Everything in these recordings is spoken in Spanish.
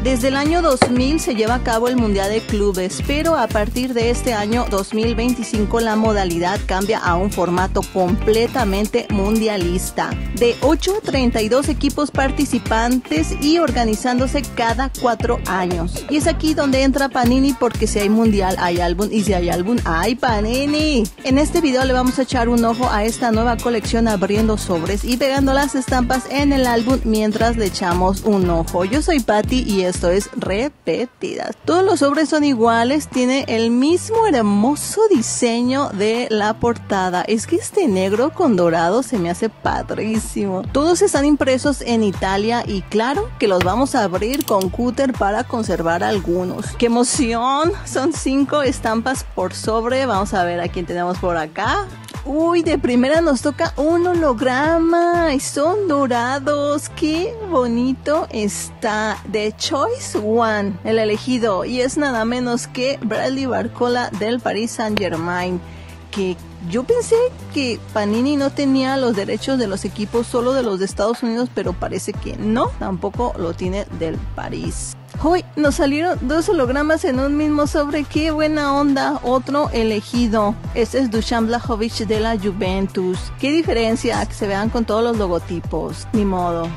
Desde el año 2000 se lleva a cabo el Mundial de Clubes, pero a partir de este año 2025 la modalidad cambia a un formato completamente mundialista, de 8 a 32 equipos participantes y organizándose cada 4 años. Y es aquí donde entra Panini, porque si hay Mundial hay álbum, y si hay álbum hay Panini. En este video le vamos a echar un ojo a esta nueva colección abriendo sobres y pegando las estampas en el álbum mientras le echamos un ojo. Yo soy Patti y esto es Repetidas. Todos los sobres son iguales, tiene el mismo hermoso diseño de la portada. Es que este negro con dorado se me hace padrísimo. Todos están impresos en Italia y claro que los vamos a abrir con cúter para conservar algunos. ¡Qué emoción! Son 5 estampas por sobre. Vamos a ver a quién tenemos por acá. Uy, de primera nos toca un holograma y son dorados. ¡Qué bonito está! The Choice One, el elegido, y es nada menos que Bradley Barcola del Paris Saint-Germain, que yo pensé que Panini no tenía los derechos de los equipos, solo de los de Estados Unidos, pero parece que no, tampoco lo tiene del París. Hoy nos salieron 2 hologramas en un mismo sobre, qué buena onda. Otro elegido, este es Dusan Vlahovic de la Juventus. Qué diferencia, que se vean con todos los logotipos, ni modo.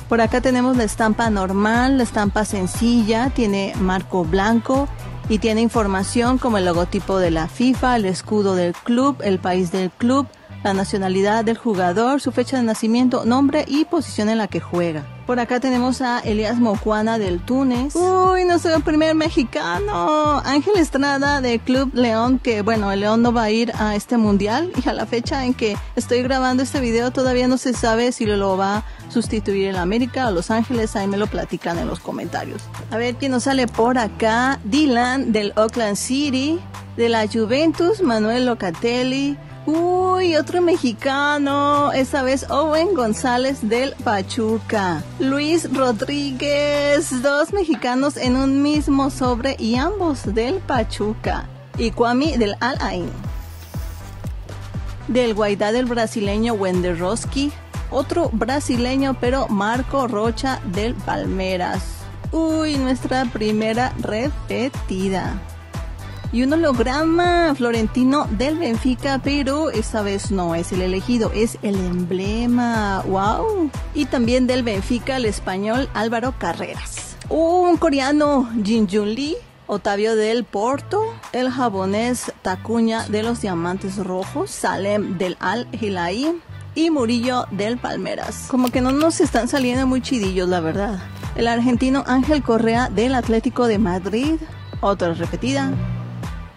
Por acá tenemos la estampa normal, la estampa sencilla, tiene marco blanco y tiene información como el logotipo de la FIFA, el escudo del club, el país del club, la nacionalidad del jugador, su fecha de nacimiento, nombre y posición en la que juega. Por acá tenemos a Elías Mokuana del Túnez. Uy, nuestro primer mexicano, Ángel Estrada del Club León, que bueno, el León no va a ir a este mundial y a la fecha en que estoy grabando este video todavía no se sabe si lo va a sustituir el América o Los Ángeles. Ahí me lo platican en los comentarios. A ver quién nos sale por acá. Dylan del Oakland City, de la Juventus, Manuel Locatelli. Uy, otro mexicano, esta vez Owen González del Pachuca. Luis Rodríguez, 2 mexicanos en un mismo sobre y ambos del Pachuca. Y Kwame del Al Ain. Del Guaidá del brasileño Wenderowski, otro brasileño pero Marco Rocha del Palmeiras. Uy, nuestra primera repetida. Y un holograma Florentino del Benfica, pero esta vez no es el elegido, es el emblema. ¡Wow! Y también del Benfica, el español Álvaro Carreras. Un coreano, Jin Jun Lee. Otavio del Porto, el japonés Takuña de los Diamantes Rojos, Salem del Al Hilal y Murillo del Palmeiras. Como que no nos están saliendo muy chidillos, la verdad. El argentino Ángel Correa del Atlético de Madrid, otra repetida.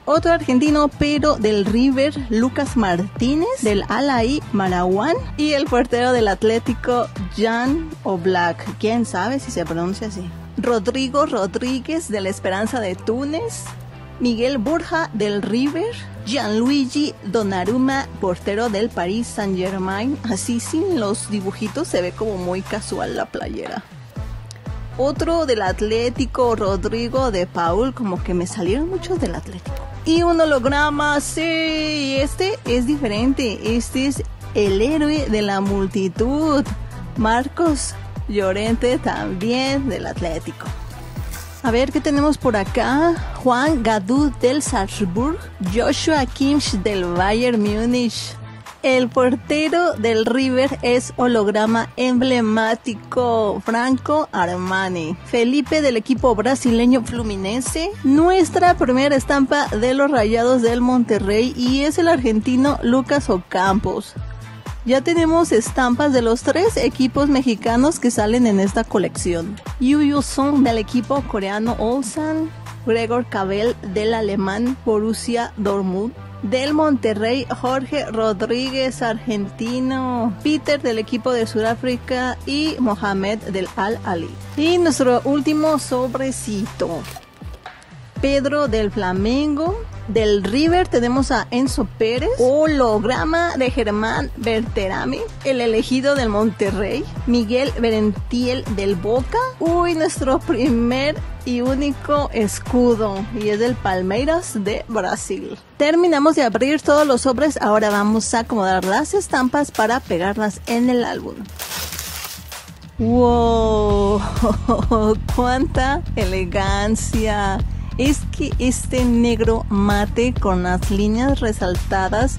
Otro argentino pero del River, Lucas Martínez del Al-Ahly Marwan, y el portero del Atlético, Jan Oblak, quién sabe si se pronuncia así. Rodrigo Rodríguez de la Esperanza de Túnez, Miguel Borja del River, Gianluigi Donnarumma, portero del Paris Saint-Germain. Así sin los dibujitos se ve como muy casual la playera. Otro del Atlético, Rodrigo de Paul, como que me salieron muchos del Atlético. Y un holograma, sí, este es diferente, este es el héroe de la multitud, Marcos Llorente, también del Atlético. A ver qué tenemos por acá. Juan Gadú del Salzburg, Joshua Kimmich del Bayern Múnich. El portero del River es holograma emblemático, Franco Armani. Felipe del equipo brasileño Fluminense. Nuestra primera estampa de los Rayados del Monterrey y es el argentino Lucas Ocampos. Ya tenemos estampas de los 3 equipos mexicanos que salen en esta colección. Yu Song del equipo coreano Ulsan. Gregor Cabell del alemán Borussia Dortmund. Del Monterrey, Jorge Rodríguez, argentino, Peter del equipo de Sudáfrica y Mohamed del Al-Ahly. Y nuestro último sobrecito, Pedro del Flamengo. Del River tenemos a Enzo Pérez, holograma de Germán Berterame, el elegido del Monterrey, Miguel Berentiel del Boca. Uy, nuestro primer y único escudo, y es del Palmeiras de Brasil. Terminamos de abrir todos los sobres, ahora vamos a acomodar las estampas para pegarlas en el álbum. ¡Wow! ¡Cuánta elegancia! Es que este negro mate con las líneas resaltadas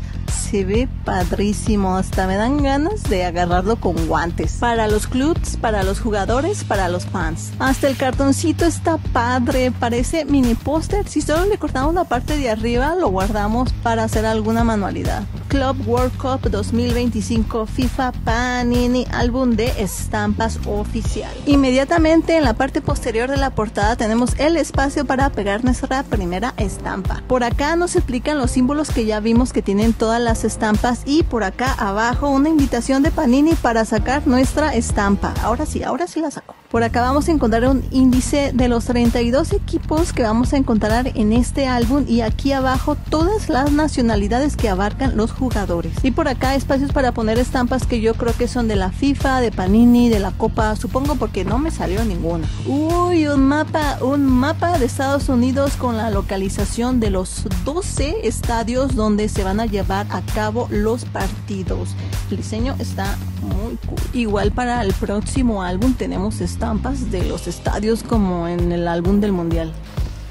se ve padrísimo, hasta me dan ganas de agarrarlo con guantes. Para los clubs, para los jugadores, para los fans. Hasta el cartoncito está padre, parece mini póster. Si solo le cortamos la parte de arriba, lo guardamos para hacer alguna manualidad. Club World Cup 2025 FIFA Panini, álbum de estampas oficial. Inmediatamente en la parte posterior de la portada tenemos el espacio para pegar nuestra primera estampa. Por acá nos explican los símbolos que ya vimos que tienen todas las estampas, y por acá abajo una invitación de Panini para sacar nuestra estampa. Ahora sí la saco. Por acá vamos a encontrar un índice de los 32 equipos que vamos a encontrar en este álbum, y aquí abajo todas las nacionalidades que abarcan los jugadores. Y por acá espacios para poner estampas que yo creo que son de la FIFA, de Panini, de la Copa, supongo, porque no me salió ninguna. Uy, un mapa de Estados Unidos con la localización de los 12 estadios donde se van a llevar a cabo los partidos. El diseño está muy cool. Igual para el próximo álbum tenemos estampas de los estadios como en el álbum del mundial.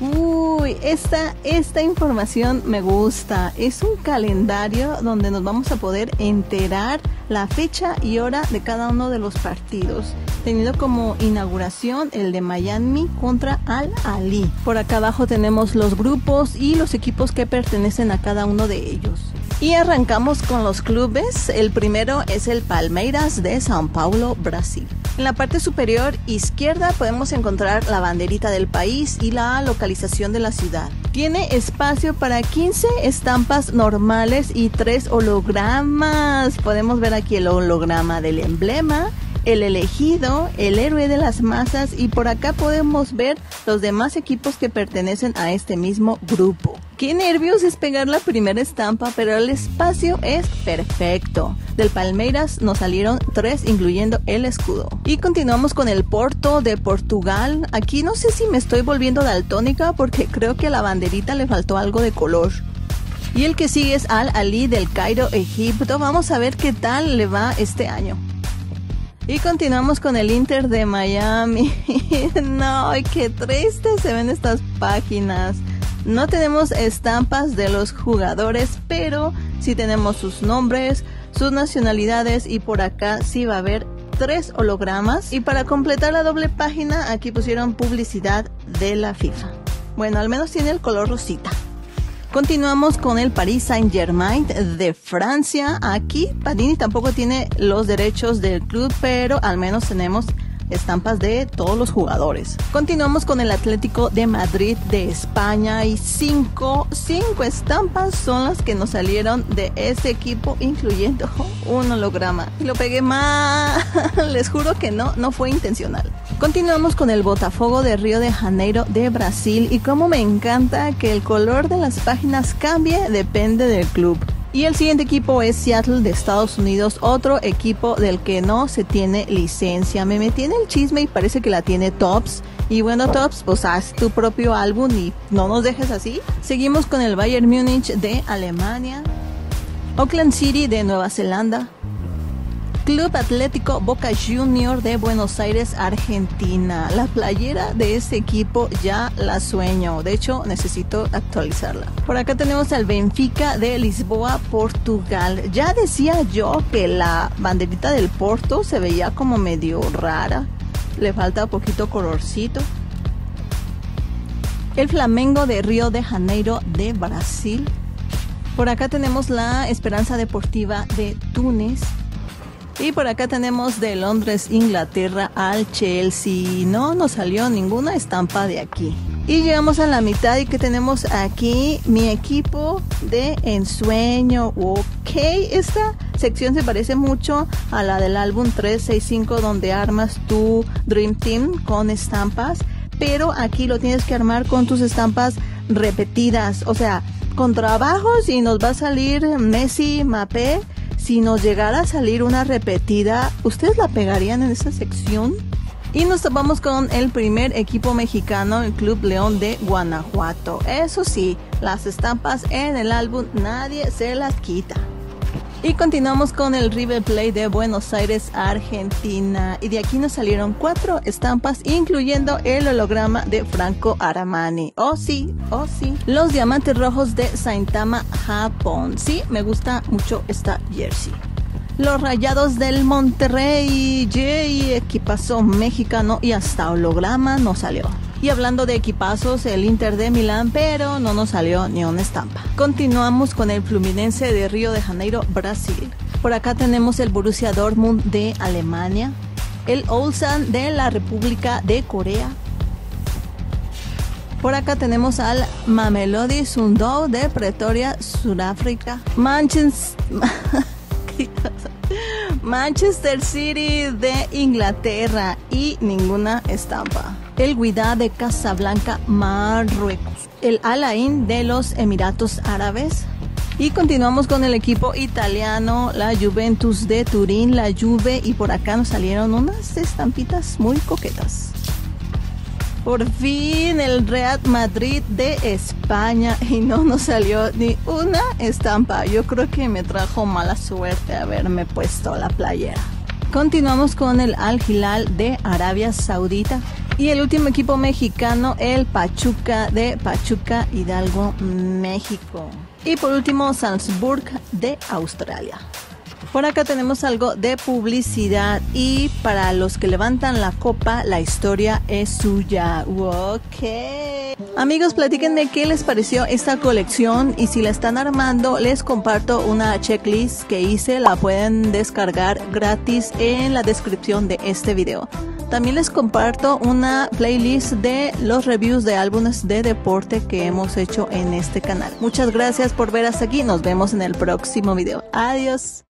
Uy, esta información me gusta. Es un calendario donde nos vamos a poder enterar la fecha y hora de cada uno de los partidos, teniendo como inauguración el de Miami contra Al Ahly. Por acá abajo tenemos los grupos y los equipos que pertenecen a cada uno de ellos. Y arrancamos con los clubes. El primero es el Palmeiras de São Paulo, Brasil. En la parte superior izquierda podemos encontrar la banderita del país y la localización de la ciudad. Tiene espacio para 15 estampas normales y 3 hologramas. Podemos ver aquí el holograma del emblema, el elegido, el héroe de las masas, y por acá podemos ver los demás equipos que pertenecen a este mismo grupo. Qué nervios es pegar la primera estampa, pero el espacio es perfecto. Del Palmeiras nos salieron 3, incluyendo el escudo. Y continuamos con el Porto de Portugal. Aquí no sé si me estoy volviendo daltónica, porque creo que a la banderita le faltó algo de color. Y el que sigue es Al Ahly del Cairo, Egipto. Vamos a ver qué tal le va este año. Y continuamos con el Inter de Miami. No, qué triste se ven estas páginas. No tenemos estampas de los jugadores, pero sí tenemos sus nombres, sus nacionalidades, y por acá sí va a haber 3 hologramas. Y para completar la doble página, aquí pusieron publicidad de la FIFA. Bueno, al menos tiene el color rosita. Continuamos con el Paris Saint-Germain de Francia. Aquí Panini tampoco tiene los derechos del club, pero al menos tenemos estampas de todos los jugadores. Continuamos con el Atlético de Madrid de España, y 5 estampas son las que nos salieron de ese equipo, incluyendo un holograma. Y lo pegué mal, les juro que no fue intencional. Continuamos con el Botafogo de Río de Janeiro de Brasil, y como me encanta que el color de las páginas cambie, depende del club. Y el siguiente equipo es Seattle de Estados Unidos, otro equipo del que no se tiene licencia. Me metí en el chisme y parece que la tiene Topps. Y bueno, Topps, pues haz tu propio álbum y no nos dejes así. Seguimos con el Bayern Múnich de Alemania, Auckland City de Nueva Zelanda, Club Atlético Boca Junior de Buenos Aires, Argentina. La playera de ese equipo ya la sueño. De hecho, necesito actualizarla. Por acá tenemos al Benfica de Lisboa, Portugal. Ya decía yo que la banderita del Porto se veía como medio rara. Le falta poquito colorcito. El Flamengo de Río de Janeiro de Brasil. Por acá tenemos la Esperanza Deportiva de Túnez. Y por acá tenemos de Londres, Inglaterra, al Chelsea. No nos salió ninguna estampa de aquí. Y llegamos a la mitad, y que tenemos aquí mi equipo de ensueño. Ok, esta sección se parece mucho a la del álbum 365, donde armas tu Dream Team con estampas. Pero aquí lo tienes que armar con tus estampas repetidas. O sea, con trabajos, y nos va a salir Messi, Mbappé. Si nos llegara a salir una repetida, ¿ustedes la pegarían en esa sección? Y nos topamos con el primer equipo mexicano, el Club León de Guanajuato. Eso sí, las estampas en el álbum nadie se las quita. Y continuamos con el River Plate de Buenos Aires, Argentina. Y de aquí nos salieron 4 estampas, incluyendo el holograma de Franco Armani. Oh sí, oh sí. Los diamantes rojos de Saitama, Japón. Sí, me gusta mucho esta jersey. Los Rayados del Monterrey, equipazo mexicano y hasta holograma no salió. Y hablando de equipazos, el Inter de Milán, pero no nos salió ni una estampa. Continuamos con el Fluminense de Río de Janeiro, Brasil. Por acá tenemos el Borussia Dortmund de Alemania, el Ulsan de la República de Corea. Por acá tenemos al Mamelodi Sundowns de Pretoria, Sudáfrica. Manchester City de Inglaterra y ninguna estampa. El Wydad de Casablanca, Marruecos. El Al Ain de los Emiratos Árabes. Y continuamos con el equipo italiano, la Juventus de Turín, la Juve. Y por acá nos salieron unas estampitas muy coquetas. Por fin el Real Madrid de España y no nos salió ni una estampa. Yo creo que me trajo mala suerte haberme puesto la playera. Continuamos con el Al Hilal de Arabia Saudita. Y el último equipo mexicano, el Pachuca de Pachuca, Hidalgo, México. Y por último, Salzburg de Australia. Por acá tenemos algo de publicidad y para los que levantan la copa, la historia es suya. Ok. Amigos, platíquenme qué les pareció esta colección y si la están armando, les comparto una checklist que hice. La pueden descargar gratis en la descripción de este video. También les comparto una playlist de los reviews de álbumes de deporte que hemos hecho en este canal. Muchas gracias por ver hasta aquí. Nos vemos en el próximo video. Adiós.